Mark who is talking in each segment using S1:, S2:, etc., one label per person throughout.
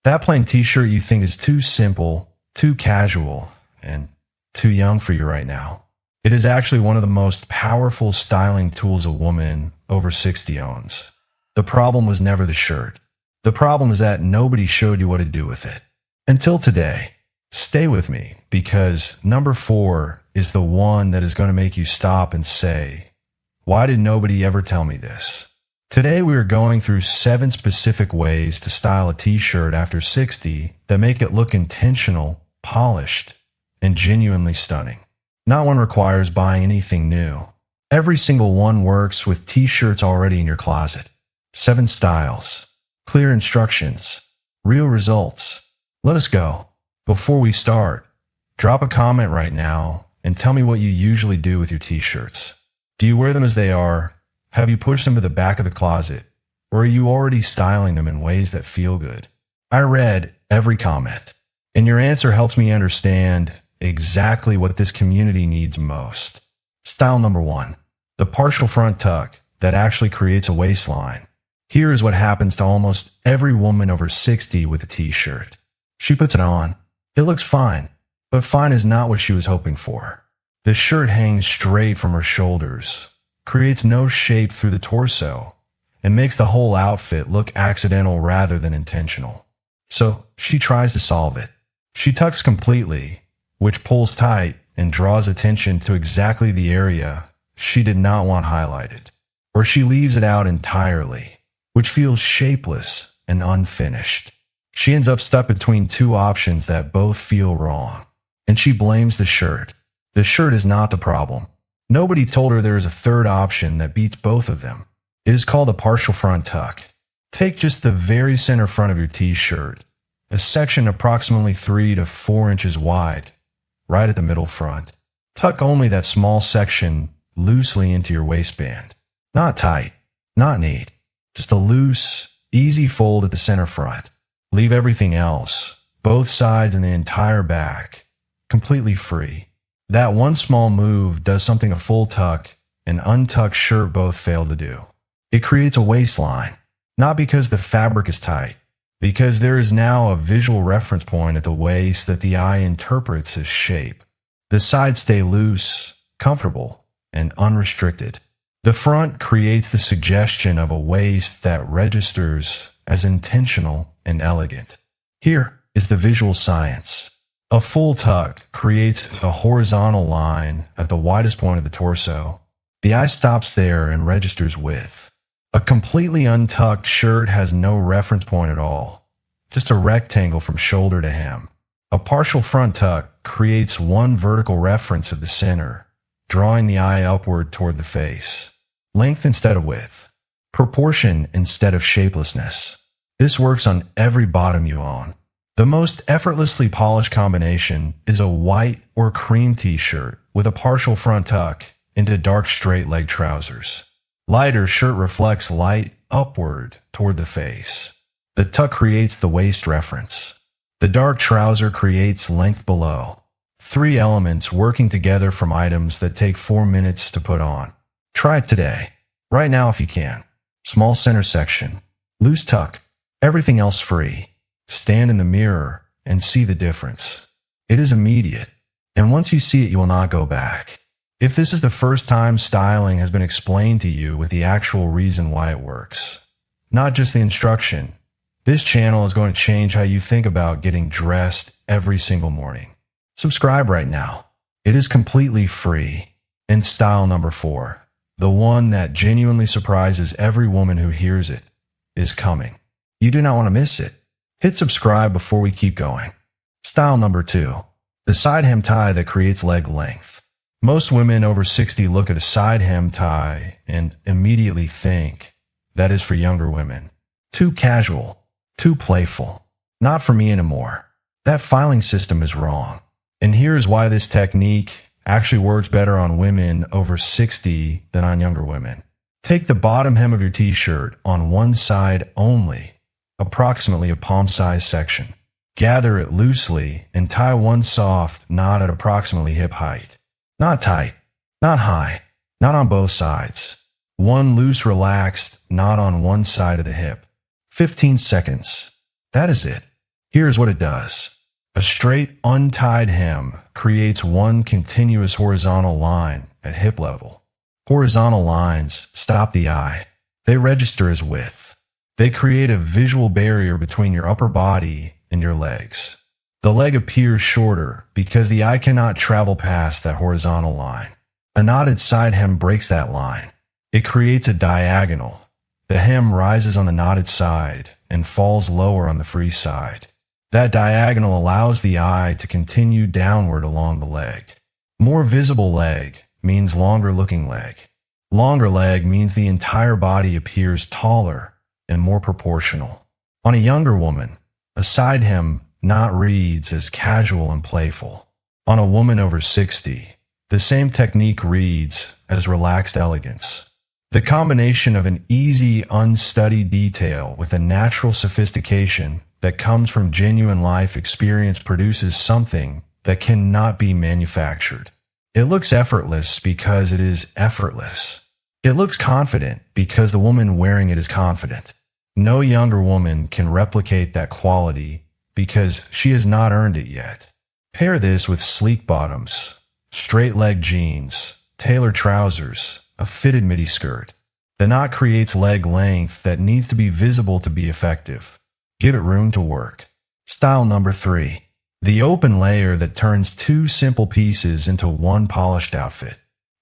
S1: That plain t-shirt you think is too simple, too casual, and too young for you right now. It is actually one of the most powerful styling tools a woman over 60 owns. The problem was never the shirt. The problem is that nobody showed you what to do with it. Until today. Stay with me, because number 4 is the one that is going to make you stop and say, why did nobody ever tell me this? Today we are going through 7 specific ways to style a t-shirt after 60 that make it look intentional, polished, and genuinely stunning. Not one requires buying anything new. Every single one works with t-shirts already in your closet. 7 styles, clear instructions, real results. Let us go. Before we start, drop a comment right now and tell me what you usually do with your t-shirts. Do you wear them as they are? Have you pushed them to the back of the closet? Or are you already styling them in ways that feel good? I read every comment, and your answer helps me understand exactly what this community needs most. Style number 1, the partial front tuck that actually creates a waistline. Here is what happens to almost every woman over 60 with a t-shirt. She puts it on. It looks fine, but fine is not what she was hoping for. The shirt hangs straight from her shoulders, creates no shape through the torso, and makes the whole outfit look accidental rather than intentional. So she tries to solve it. She tucks completely, which pulls tight and draws attention to exactly the area she did not want highlighted. Or she leaves it out entirely, which feels shapeless and unfinished. She ends up stuck between 2 options that both feel wrong, and she blames the shirt. The shirt is not the problem. Nobody told her there is a third option that beats both of them. It is called a partial front tuck. Take just the very center front of your t-shirt, a section approximately 3 to 4 inches wide, right at the middle front. Tuck only that small section loosely into your waistband. Not tight, not neat, just a loose, easy fold at the center front. Leave everything else, both sides and the entire back, completely free. That one small move does something a full tuck and untucked shirt both fail to do. It creates a waistline, not because the fabric is tight, because there is now a visual reference point at the waist that the eye interprets as shape. The sides stay loose, comfortable, and unrestricted. The front creates the suggestion of a waist that registers as intentional and elegant. Here is the visual science. A full tuck creates a horizontal line at the widest point of the torso. The eye stops there and registers width. A completely untucked shirt has no reference point at all, just a rectangle from shoulder to hem. A partial front tuck creates one vertical reference at the center, drawing the eye upward toward the face. Length instead of width. Proportion instead of shapelessness. This works on every bottom you own. The most effortlessly polished combination is a white or cream t-shirt with a partial front tuck into dark straight leg trousers. Lighter shirt reflects light upward toward the face. The tuck creates the waist reference. The dark trouser creates length below. 3 elements working together from items that take 4 minutes to put on. Try it today. Right now if you can. Small center section. Loose tuck. Everything else free. Stand in the mirror and see the difference. It is immediate, and once you see it, you will not go back. If this is the first time styling has been explained to you with the actual reason why it works, not just the instruction, this channel is going to change how you think about getting dressed every single morning. Subscribe right now. It is completely free. And style number 4, the one that genuinely surprises every woman who hears it, is coming. You do not want to miss it. Hit subscribe before we keep going. Style number 2, the side hem tie that creates leg length. Most women over 60 look at a side hem tie and immediately think that is for younger women. Too casual, too playful. Not for me anymore. That filing system is wrong. And here's why this technique actually works better on women over 60 than on younger women. Take the bottom hem of your t-shirt on one side only, approximately a palm-sized section. Gather it loosely and tie one soft knot at approximately hip height. Not tight, not high, not on both sides. One loose, relaxed knot on one side of the hip. 15 seconds. That is it. Here's what it does. A straight, untied hem creates one continuous horizontal line at hip level. Horizontal lines stop the eye. They register as width. They create a visual barrier between your upper body and your legs. The leg appears shorter because the eye cannot travel past that horizontal line. A knotted side hem breaks that line. It creates a diagonal. The hem rises on the knotted side and falls lower on the free side. That diagonal allows the eye to continue downward along the leg. More visible leg means longer looking leg. Longer leg means the entire body appears taller and more proportional. On a younger woman, a side hem knot reads as casual and playful. On a woman over 60, the same technique reads as relaxed elegance. The combination of an easy, unstudied detail with a natural sophistication that comes from genuine life experience produces something that cannot be manufactured. It looks effortless because it is effortless. It looks confident because the woman wearing it is confident. No younger woman can replicate that quality because she has not earned it yet. Pair this with sleek bottoms, straight leg jeans, tailored trousers, a fitted midi skirt. The knot creates leg length that needs to be visible to be effective. Give it room to work. Style number 3. The open layer that turns two simple pieces into one polished outfit.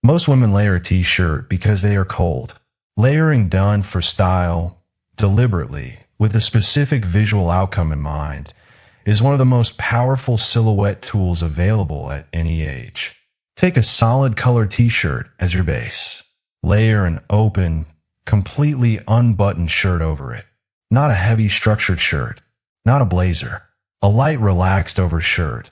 S1: Most women layer a t-shirt because they are cold. Layering done for style, deliberately, with a specific visual outcome in mind, is one of the most powerful silhouette tools available at any age. Take a solid colored t-shirt as your base. Layer an open, completely unbuttoned shirt over it. Not a heavy structured shirt. Not a blazer. A light relaxed over shirt.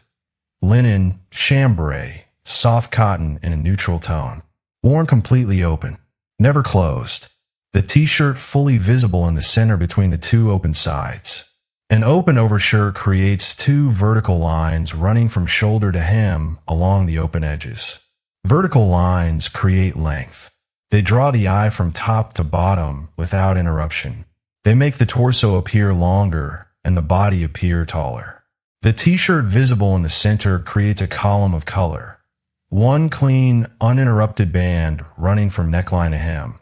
S1: Linen, chambray, soft cotton in a neutral tone. Worn completely open. Never closed. The t-shirt fully visible in the center between the two open sides. An open overshirt creates two vertical lines running from shoulder to hem along the open edges. Vertical lines create length. They draw the eye from top to bottom without interruption. They make the torso appear longer and the body appear taller. The t-shirt visible in the center creates a column of color. One clean, uninterrupted band running from neckline to hem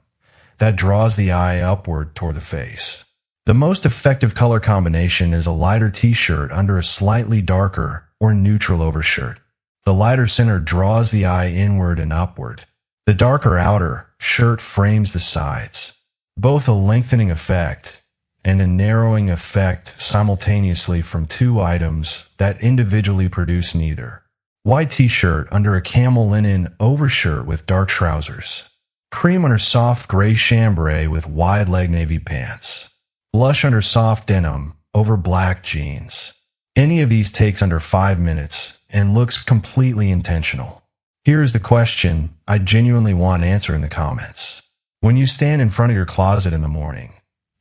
S1: that draws the eye upward toward the face. The most effective color combination is a lighter t-shirt under a slightly darker or neutral overshirt. The lighter center draws the eye inward and upward. The darker outer shirt frames the sides. Both a lengthening effect and a narrowing effect simultaneously from two items that individually produce neither. White t-shirt under a camel linen overshirt with dark trousers. Cream under soft gray chambray with wide leg navy pants. Blush under soft denim over black jeans. Any of these takes under 5 minutes and looks completely intentional. Here is the question I genuinely want answered in the comments. When you stand in front of your closet in the morning,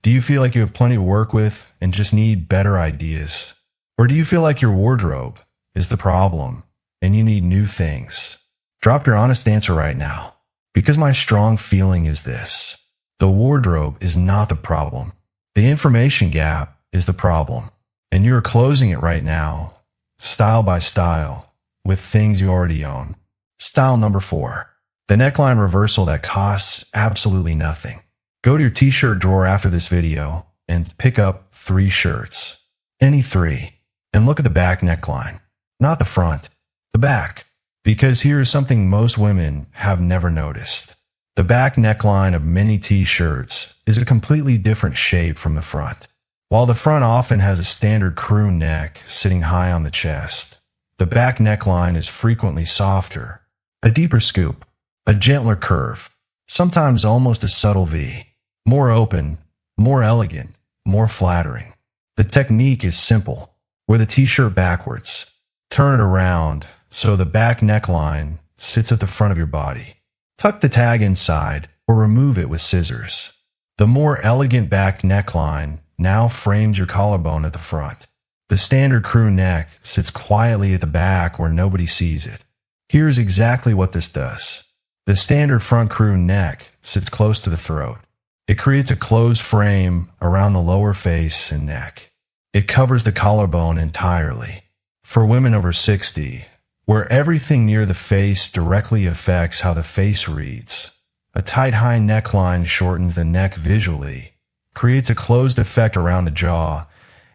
S1: do you feel like you have plenty to work with and just need better ideas? Or do you feel like your wardrobe is the problem and you need new things? Drop your honest answer right now, because my strong feeling is this. The wardrobe is not the problem. The information gap is the problem, and you are closing it right now, style by style, with things you already own. Style number 4. The neckline reversal that costs absolutely nothing. Go to your t-shirt drawer after this video and pick up 3 shirts. Any 3. And look at the back neckline. Not the front, the back. Because here is something most women have never noticed. The back neckline of many t-shirts is a completely different shape from the front. While the front often has a standard crew neck sitting high on the chest, the back neckline is frequently softer, a deeper scoop, a gentler curve, sometimes almost a subtle V, more open, more elegant, more flattering. The technique is simple. Wear the t-shirt backwards. Turn it around so the back neckline sits at the front of your body. Tuck the tag inside or remove it with scissors. The more elegant back neckline now frames your collarbone at the front. The standard crew neck sits quietly at the back where nobody sees it. Here's exactly what this does. The standard front crew neck sits close to the throat. It creates a closed frame around the lower face and neck. It covers the collarbone entirely. For women over 60, where everything near the face directly affects how the face reads, a tight high neckline shortens the neck visually, creates a closed effect around the jaw,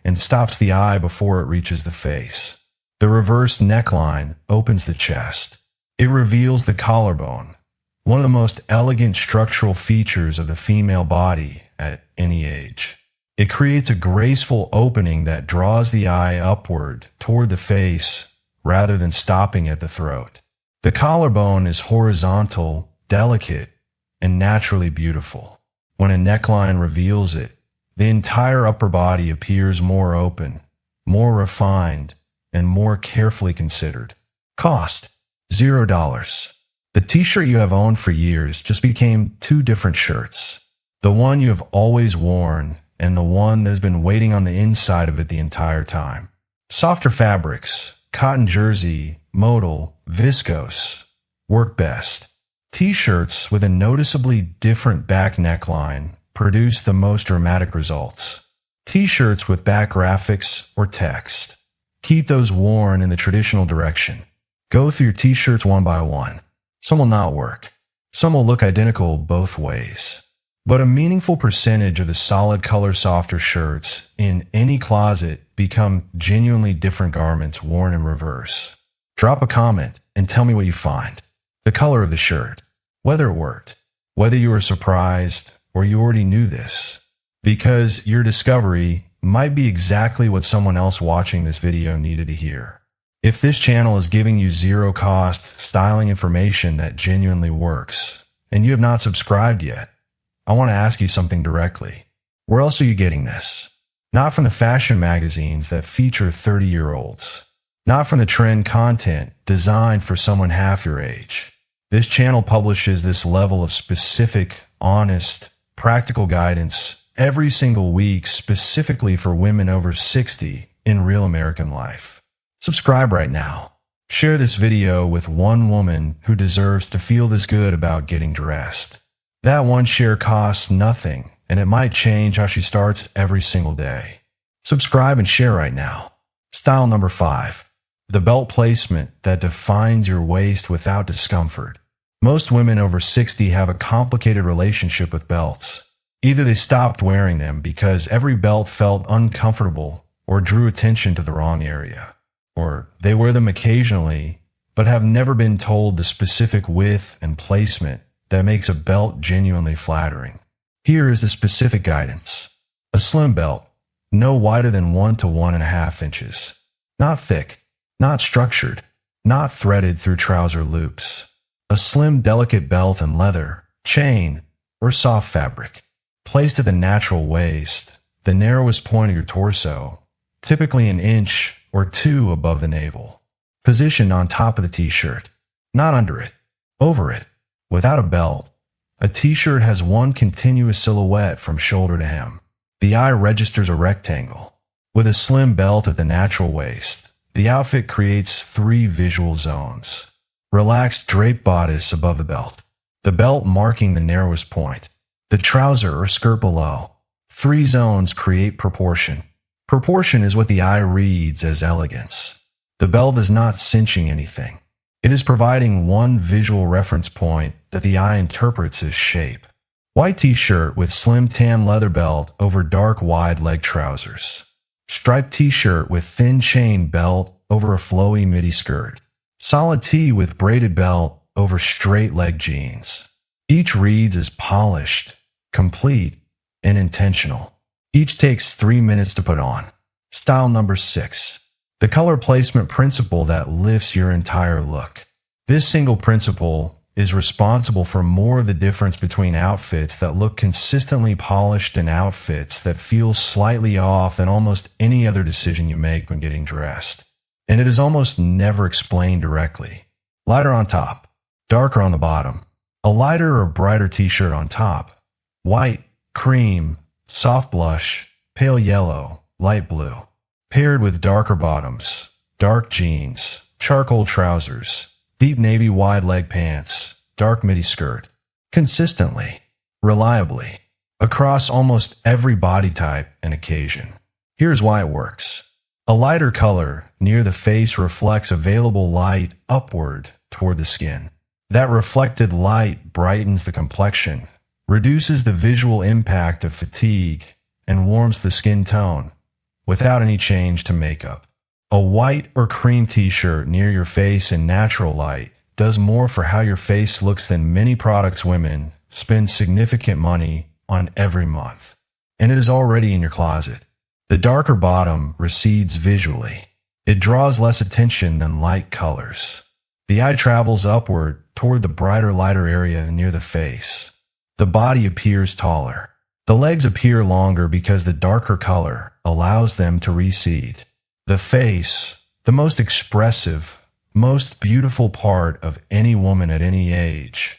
S1: and stops the eye before it reaches the face. The reversed neckline opens the chest. It reveals the collarbone, one of the most elegant structural features of the female body at any age. It creates a graceful opening that draws the eye upward toward the face rather than stopping at the throat. The collarbone is horizontal, delicate, and naturally beautiful. When a neckline reveals it, the entire upper body appears more open, more refined, and more carefully considered. Cost: $0. The t-shirt you have owned for years just became two different shirts. The one you have always worn and the one that has been waiting on the inside of it the entire time. Softer fabrics, cotton jersey, modal, viscose, work best. T-shirts with a noticeably different back neckline produce the most dramatic results. T-shirts with back graphics or text. Keep those worn in the traditional direction. Go through your t-shirts one by one. Some will not work. Some will look identical both ways. But a meaningful percentage of the solid color softer shirts in any closet become genuinely different garments worn in reverse. Drop a comment and tell me what you find. The color of the shirt, whether it worked, whether you were surprised or you already knew this, because your discovery might be exactly what someone else watching this video needed to hear. If this channel is giving you zero-cost styling information that genuinely works, and you have not subscribed yet, I want to ask you something directly. Where else are you getting this? Not from the fashion magazines that feature 30-year-olds. Not from the trend content designed for someone half your age. This channel publishes this level of specific, honest, practical guidance every single week specifically for women over 60 in real American life. Subscribe right now. Share this video with one woman who deserves to feel this good about getting dressed. That one share costs nothing, and it might change how she starts every single day. Subscribe and share right now. Style number 5. The belt placement that defines your waist without discomfort. Most women over 60 have a complicated relationship with belts. Either they stopped wearing them because every belt felt uncomfortable or drew attention to the wrong area. Or they wear them occasionally, but have never been told the specific width and placement that makes a belt genuinely flattering. Here is the specific guidance. A slim belt, no wider than 1 to 1.5 inches. Not thick, not structured, not threaded through trouser loops. A slim, delicate belt in leather, chain, or soft fabric. Placed at the natural waist, the narrowest point of your torso, typically an inch or 2 above the navel. Positioned on top of the t-shirt, not under it, over it. Without a belt, a t-shirt has one continuous silhouette from shoulder to hem. The eye registers a rectangle. With a slim belt at the natural waist, the outfit creates 3 visual zones. Relaxed drape bodice above the belt marking the narrowest point, the trouser or skirt below. 3 zones create proportion. Proportion is what the eye reads as elegance. The belt is not cinching anything. It is providing one visual reference point that the eye interprets as shape. White t-shirt with slim tan leather belt over dark wide leg trousers. Striped t-shirt with thin chain belt over a flowy midi skirt. Solid tee with braided belt over straight leg jeans. Each reads as polished, complete, and intentional. Each takes 3 minutes to put on. Style number 6. The color placement principle that lifts your entire look. This single principle is responsible for more of the difference between outfits that look consistently polished and outfits that feel slightly off than almost any other decision you make when getting dressed. And it is almost never explained directly. Lighter on top, darker on the bottom. A lighter or brighter t-shirt on top. White, cream, soft blush, pale yellow, light blue. Paired with darker bottoms, dark jeans, charcoal trousers, deep navy wide leg pants, dark midi skirt. Consistently, reliably, across almost every body type and occasion. Here's why it works. A lighter color near the face reflects available light upward toward the skin. That reflected light brightens the complexion, reduces the visual impact of fatigue, and warms the skin tone without any change to makeup. A white or cream t-shirt near your face in natural light does more for how your face looks than many products women spend significant money on every month. And it is already in your closet. The darker bottom recedes visually. It draws less attention than light colors. The eye travels upward toward the brighter, lighter area near the face. The body appears taller. The legs appear longer because the darker color allows them to recede. The face, the most expressive, most beautiful part of any woman at any age,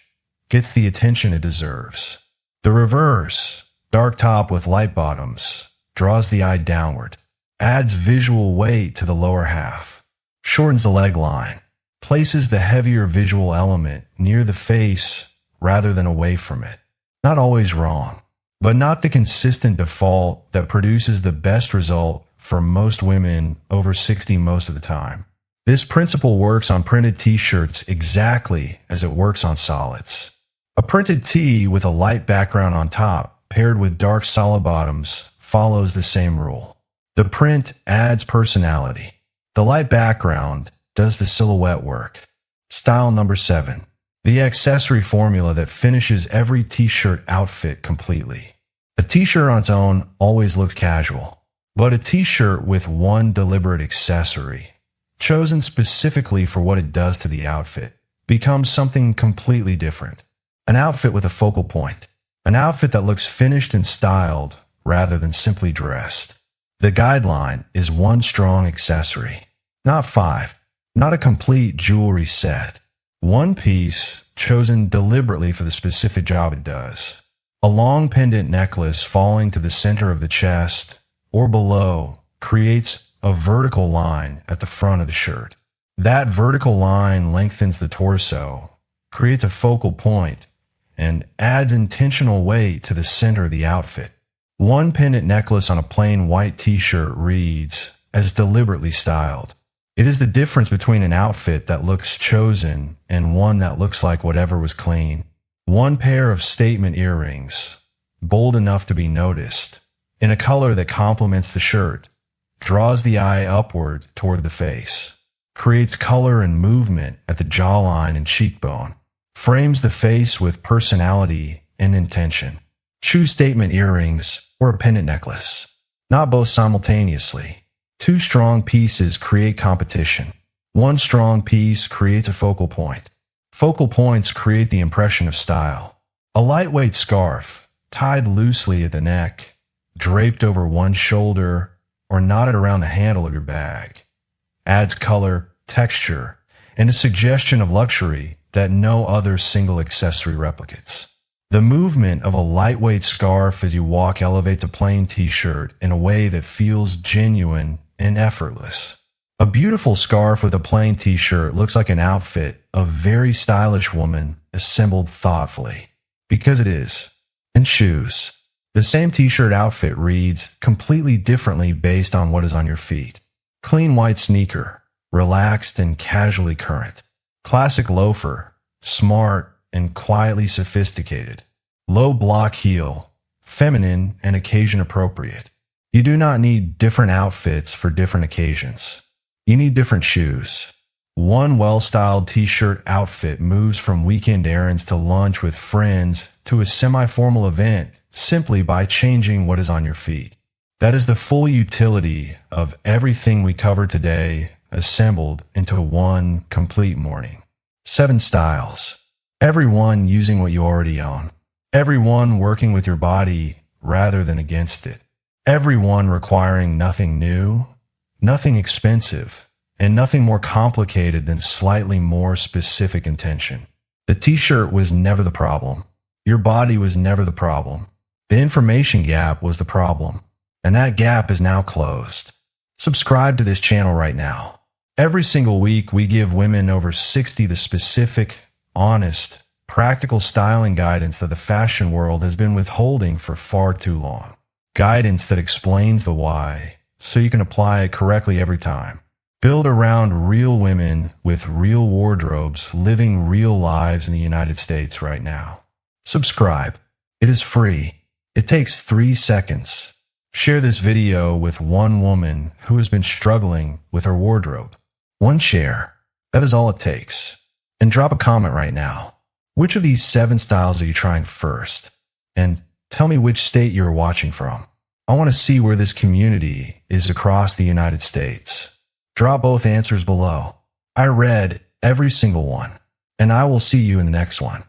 S1: gets the attention it deserves. The reverse, dark top with light bottoms, draws the eye downward, adds visual weight to the lower half, shortens the leg line, places the heavier visual element near the face rather than away from it. Not always wrong, but not the consistent default that produces the best result for most women over 60 most of the time. This principle works on printed t-shirts exactly as it works on solids. A printed tee with a light background on top, paired with dark solid bottoms, follows the same rule. The print adds personality. The light background does the silhouette work. Style number 7. The accessory formula that finishes every t-shirt outfit completely. A t-shirt on its own always looks casual, but a t-shirt with one deliberate accessory, chosen specifically for what it does to the outfit, becomes something completely different. An outfit with a focal point. An outfit that looks finished and styled rather than simply dressed. The guideline is one strong accessory, not 5, not a complete jewelry set. One piece chosen deliberately for the specific job it does. A long pendant necklace falling to the center of the chest or below creates a vertical line at the front of the shirt. That vertical line lengthens the torso, creates a focal point, and adds intentional weight to the center of the outfit. One pendant necklace on a plain white t-shirt reads as deliberately styled. It is the difference between an outfit that looks chosen and one that looks like whatever was clean. One pair of statement earrings, bold enough to be noticed, in a color that complements the shirt, draws the eye upward toward the face, creates color and movement at the jawline and cheekbone, frames the face with personality and intention. Choose statement earrings or a pendant necklace, not both simultaneously. Two strong pieces create competition. One strong piece creates a focal point. Focal points create the impression of style. A lightweight scarf, tied loosely at the neck, draped over one shoulder, or knotted around the handle of your bag, adds color, texture, and a suggestion of luxury that no other single accessory replicates. The movement of a lightweight scarf as you walk elevates a plain t-shirt in a way that feels genuine and effortless. A beautiful scarf with a plain t-shirt looks like an outfit of a very stylish woman assembled thoughtfully. Because it is. And shoes. The same t-shirt outfit reads completely differently based on what is on your feet. Clean white sneaker, relaxed and casually current. Classic loafer, smart and quietly sophisticated. Low block heel, feminine and occasion appropriate. You do not need different outfits for different occasions. You need different shoes. One well-styled t-shirt outfit moves from weekend errands to lunch with friends to a semi-formal event simply by changing what is on your feet. That is the full utility of everything we covered today assembled into one complete morning. 7 styles. Everyone using what you already own. Everyone working with your body rather than against it. Everyone requiring nothing new, nothing expensive, and nothing more complicated than slightly more specific intention. The t-shirt was never the problem. Your body was never the problem. The information gap was the problem, and that gap is now closed. Subscribe to this channel right now. Every single week, we give women over 60 the specific, honest, practical styling guidance that the fashion world has been withholding for far too long. Guidance that explains the why so you can apply it correctly every time. Build around real women with real wardrobes living real lives in the United States right now. Subscribe. It is free. It takes 3 seconds. Share this video with one woman who has been struggling with her wardrobe. One share. That is all it takes. And drop a comment right now. Which of these 7 styles are you trying first? And tell me which state you're watching from. I want to see where this community is across the United States. Drop both answers below. I read every single one, and I will see you in the next one.